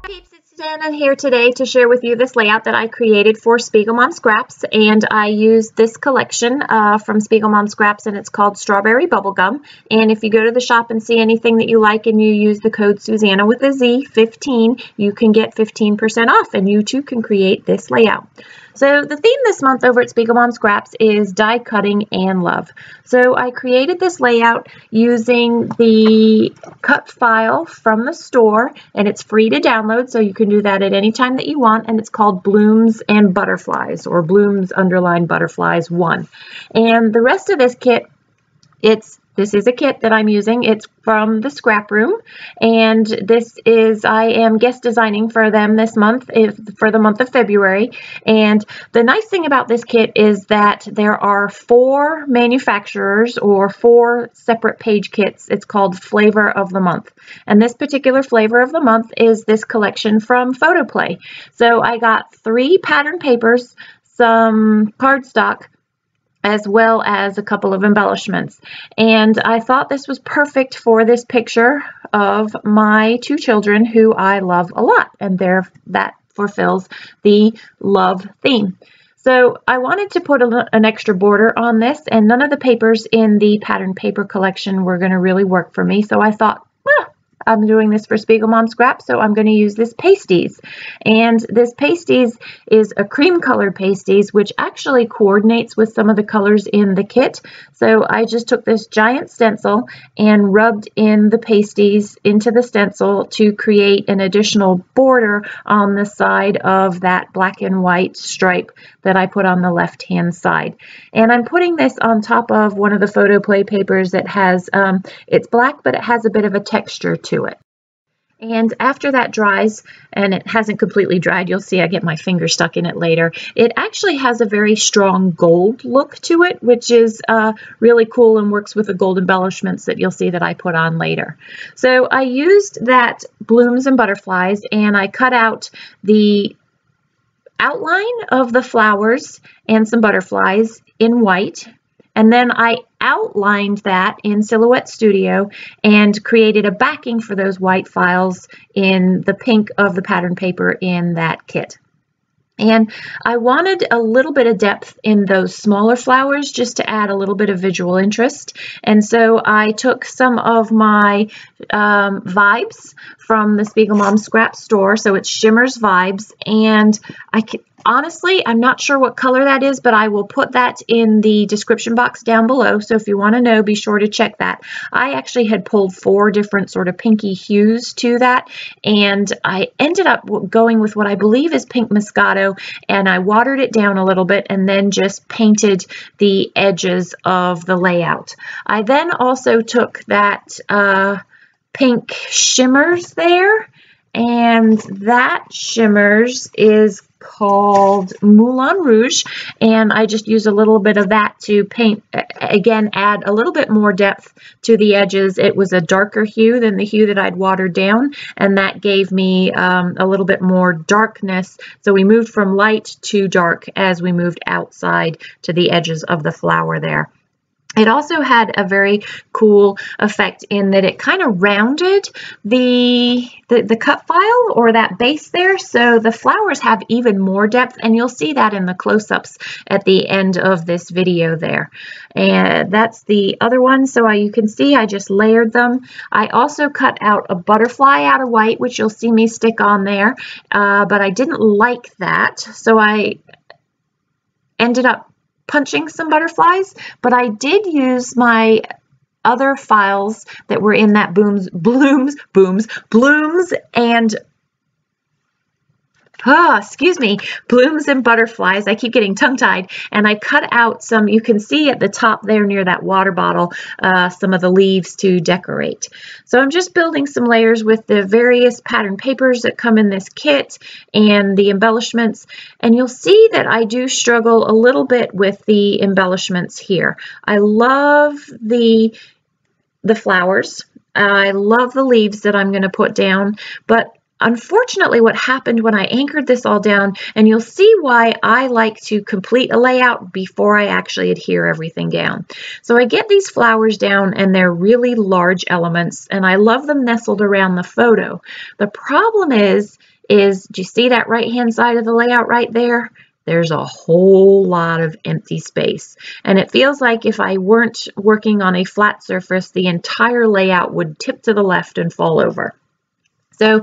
Peeps, it's Suzanna here today to share with you this layout that I created for Spiegel Mom Scraps, and I used this collection from Spiegel Mom Scraps, and it's called Strawberry Bubblegum. And if you go to the shop and see anything that you like and you use the code Suzanna with a Z 15, you can get 15% off, and you too can create this layout. So the theme this month over at Spiegel Mom Scraps is die cutting and love. So I created this layout using the cut file from the store, and it's free to download, so you can do that at any time that you want, and it's called Blooms and Butterflies, or Blooms _ Butterflies 1. And the rest of this kit, this is a kit that I'm using. It's from the scrap room, and I am guest designing for them this month, for the month of February. And the nice thing about this kit is that there are 4 manufacturers or 4 separate page kits. It's called Flavor of the Month. And this particular flavor of the month is this collection from Photoplay. So I got 3 pattern papers, some cardstock, as well as a couple of embellishments. And I thought this was perfect for this picture of my 2 children who I love a lot, and that fulfills the love theme. So I wanted to put an extra border on this, and none of the papers in the pattern paper collection were going to really work for me, so I thought, well, I'm doing this for Spiegel Mom Scraps, so I'm going to use this Paste-eez. And this Paste-eez is a cream colored Paste-eez, which actually coordinates with some of the colors in the kit. So I just took this giant stencil and rubbed in the Paste-eez into the stencil to create an additional border on the side of that black and white stripe that I put on the left-hand side. And I'm putting this on top of one of the Photoplay papers that has, it's black, but it has a bit of a texture to it. And after that dries, and it hasn't completely dried, you'll see I get my finger stuck in it later, it actually has a very strong gold look to it, which is really cool and works with the gold embellishments that you'll see that I put on later. So I used that Blooms and Butterflies, and I cut out the outline of the flowers and some butterflies in white. And then I outlined that in Silhouette Studio and created a backing for those white files in the pink of the pattern paper in that kit. And I wanted a little bit of depth in those smaller flowers just to add a little bit of visual interest. And so I took some of my vibes from the Spiegel Mom Scrap store. So it's Shimmerz Vibes, and honestly, I'm not sure what color that is, but I will put that in the description box down below. So if you want to know, be sure to check that. I actually had pulled 4 different sort of pinky hues to that, and I ended up going with what I believe is pink Moscato, and I watered it down a little bit and then just painted the edges of the layout. I then also took that pink Shimmerz there, and that Shimmerz is called Moulin Rouge, and I just used a little bit of that to paint, again, add a little bit more depth to the edges. It was a darker hue than the hue that I'd watered down, and that gave me a little bit more darkness. So we moved from light to dark as we moved outside to the edges of the flower there. It also had a very cool effect in that it kind of rounded the cut file, or that base there, so the flowers have even more depth, and you'll see that in the close-ups at the end of this video there. And that's the other one, so you can see I just layered them. I also cut out a butterfly out of white, which you'll see me stick on there, but I didn't like that, so I ended up punching some butterflies, but I did use my other files that were in that Blooms and Blooms and Butterflies. I keep getting tongue-tied, and I cut out some, you can see at the top there near that water bottle, some of the leaves to decorate. So I'm just building some layers with the various pattern papers that come in this kit and the embellishments, and you'll see that I do struggle a little bit with the embellishments here. I love the flowers. I love the leaves that I'm going to put down, but unfortunately, what happened when I anchored this all down, and you'll see why I like to complete a layout before I actually adhere everything down. So I get these flowers down, and they're really large elements, and I love them nestled around the photo. The problem is is, do you see that right-hand side of the layout right there? There's a whole lot of empty space. And it feels like if I weren't working on a flat surface, the entire layout would tip to the left and fall over. So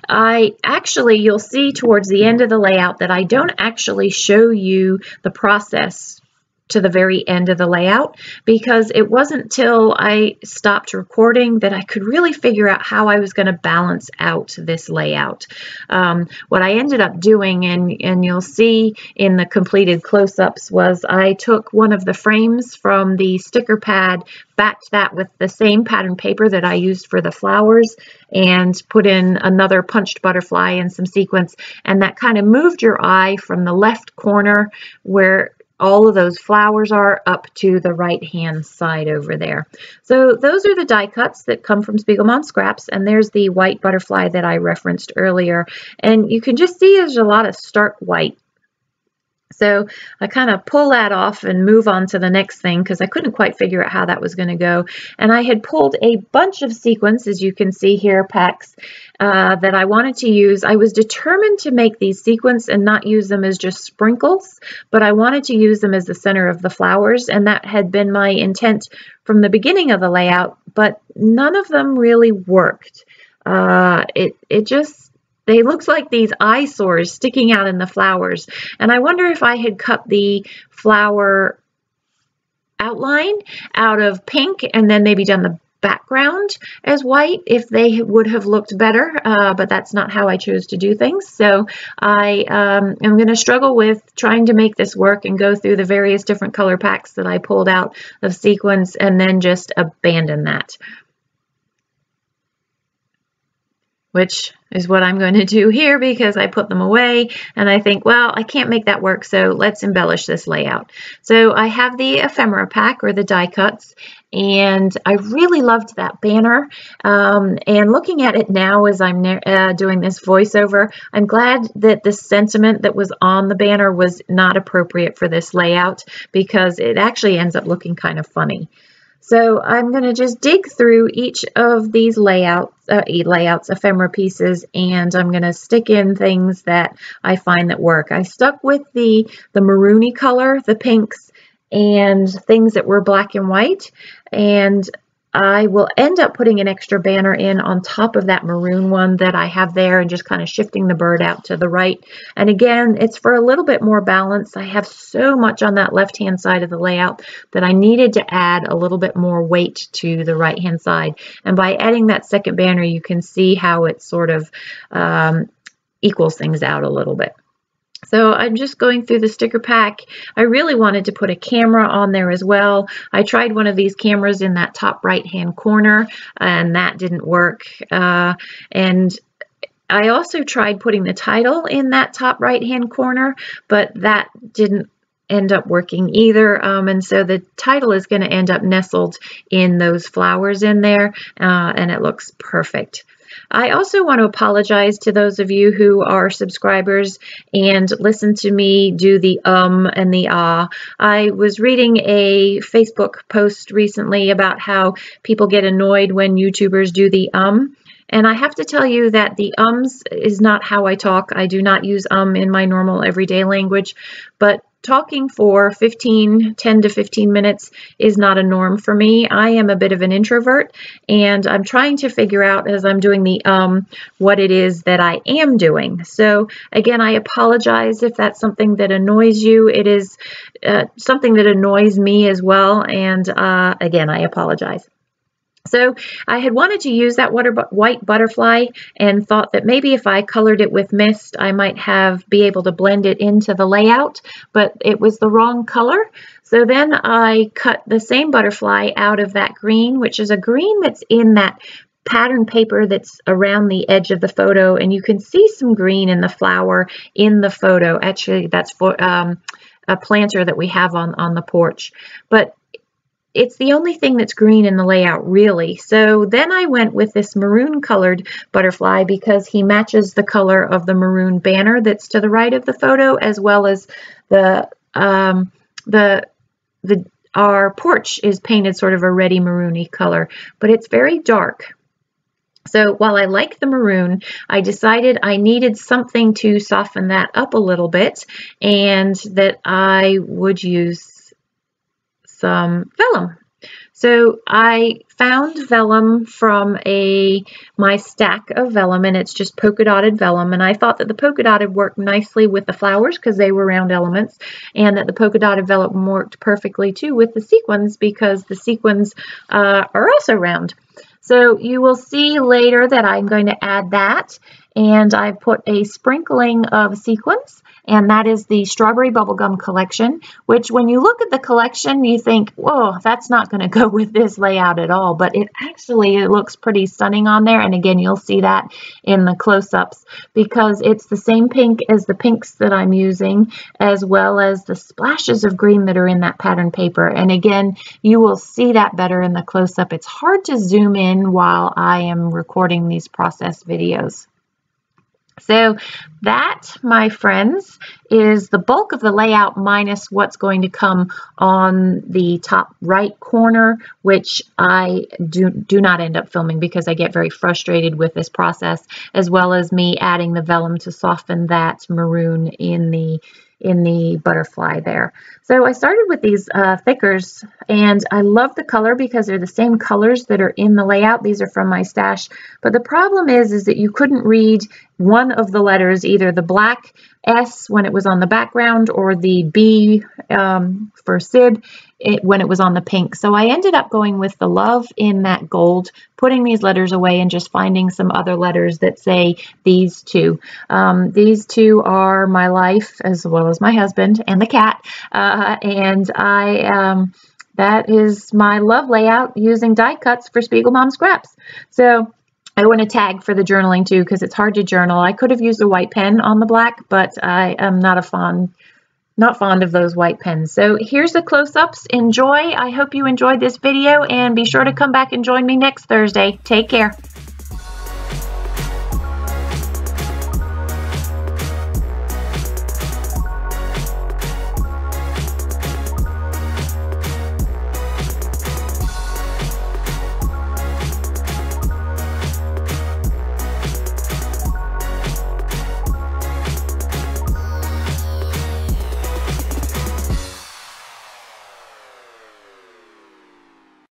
you'll see towards the end of the layout that I don't actually show you the process to the very end of the layout, because it wasn't till I stopped recording that I could really figure out how I was going to balance out this layout. What I ended up doing, and you'll see in the completed close-ups, was I took one of the frames from the sticker pad, backed that with the same pattern paper that I used for the flowers, and put in another punched butterfly and some sequins, and that kind of moved your eye from the left corner where all of those flowers are up to the right hand side over there. So those are the die cuts that come from Spiegelmom Scraps, and there's the white butterfly that I referenced earlier, and you can just see there's a lot of stark white. So I kind of pull that off and move on to the next thing because I couldn't quite figure out how that was going to go. And I had pulled a bunch of sequins, as you can see here, packs, that I wanted to use. I was determined to make these sequins and not use them as just sprinkles, but I wanted to use them as the center of the flowers, and that had been my intent from the beginning of the layout, but none of them really worked. They looked like these eyesores sticking out in the flowers. And I wonder if I had cut the flower outline out of pink and then maybe done the background as white, if they would have looked better, but that's not how I chose to do things. So I am going to struggle with trying to make this work and go through the various different color packs that I pulled out of sequins and then just abandon that, which is what I'm going to do here because I put them away and I think, well, I can't make that work, so let's embellish this layout. So I have the ephemera pack, or the die cuts, and I really loved that banner. And looking at it now as I'm doing this voiceover, I'm glad that the sentiment that was on the banner was not appropriate for this layout, because it actually ends up looking kind of funny. So I'm going to just dig through each of these layouts, ephemera pieces, and I'm going to stick in things that I find that work. I stuck with the maroony color, the pinks, and things that were black and white, and I will end up putting an extra banner in on top of that maroon one that I have there and just kind of shifting the bird out to the right. And again, it's for a little bit more balance. I have so much on that left-hand side of the layout that I needed to add a little bit more weight to the right-hand side. And by adding that second banner, you can see how it sort of equals things out a little bit. So I'm just going through the sticker pack. I really wanted to put a camera on there as well. I tried one of these cameras in that top right-hand corner, and that didn't work. And I also tried putting the title in that top right-hand corner, but that didn't end up working either. And so the title is going to end up nestled in those flowers in there, and it looks perfect. I also want to apologize to those of you who are subscribers and listen to me do the and the ah. I was reading a Facebook post recently about how people get annoyed when YouTubers do the and I have to tell you that the ums is not how I talk. I do not use in my normal everyday language, but talking for 10 to 15 minutes is not a norm for me. I am a bit of an introvert, and I'm trying to figure out as I'm doing the what it is that I am doing. So again, I apologize if that's something that annoys you. It is something that annoys me as well, and again, I apologize. So I had wanted to use that white butterfly and thought that maybe if I colored it with mist, I might be able to blend it into the layout, but it was the wrong color. So then I cut the same butterfly out of that green, which is a green that's in that pattern paper that's around the edge of the photo, and you can see some green in the flower in the photo. Actually, that's for a planter that we have on the porch, but it's the only thing that's green in the layout, really. So then I went with this maroon colored butterfly because he matches the color of the maroon banner that's to the right of the photo, as well as our porch is painted sort of a reddy maroony color, but it's very dark. So while I like the maroon, I decided I needed something to soften that up a little bit, and that I would use some vellum. So I found vellum from my stack of vellum, and it's just polka dotted vellum, and I thought that the polka dotted worked nicely with the flowers because they were round elements, and that the polka dotted vellum worked perfectly too with the sequins because the sequins are also round. So you will see later that I'm going to add that, and I put a sprinkling of sequins, and that is the Strawberry Bubblegum collection, which when you look at the collection, you think, whoa, that's not going to go with this layout at all, but it looks pretty stunning on there, and again, you'll see that in the close-ups because it's the same pink as the pinks that I'm using, as well as the splashes of green that are in that pattern paper, and again, you will see that better in the close-up. It's hard to zoom in while I am recording these process videos. So that, my friends, is the bulk of the layout minus what's going to come on the top right corner, which I do not end up filming because I get very frustrated with this process, as well as me adding the vellum to soften that maroon in the butterfly there. So I started with these thickers, and I love the color because they're the same colors that are in the layout. These are from my stash, but the problem is that you couldn't read one of the letters, either the black S when it was on the background or the B for Sib when it was on the pink. So I ended up going with the love in that gold, putting these letters away and just finding some other letters that say these two. These two are my life as well as my husband and the cat. That is my love layout using die cuts for Spiegel Mom Scraps. So I want to tag for the journaling too because it's hard to journal. I could have used a white pen on the black, but I am not fond of those white pens. So here's the close-ups. Enjoy. I hope you enjoyed this video, and be sure to come back and join me next Thursday. Take care.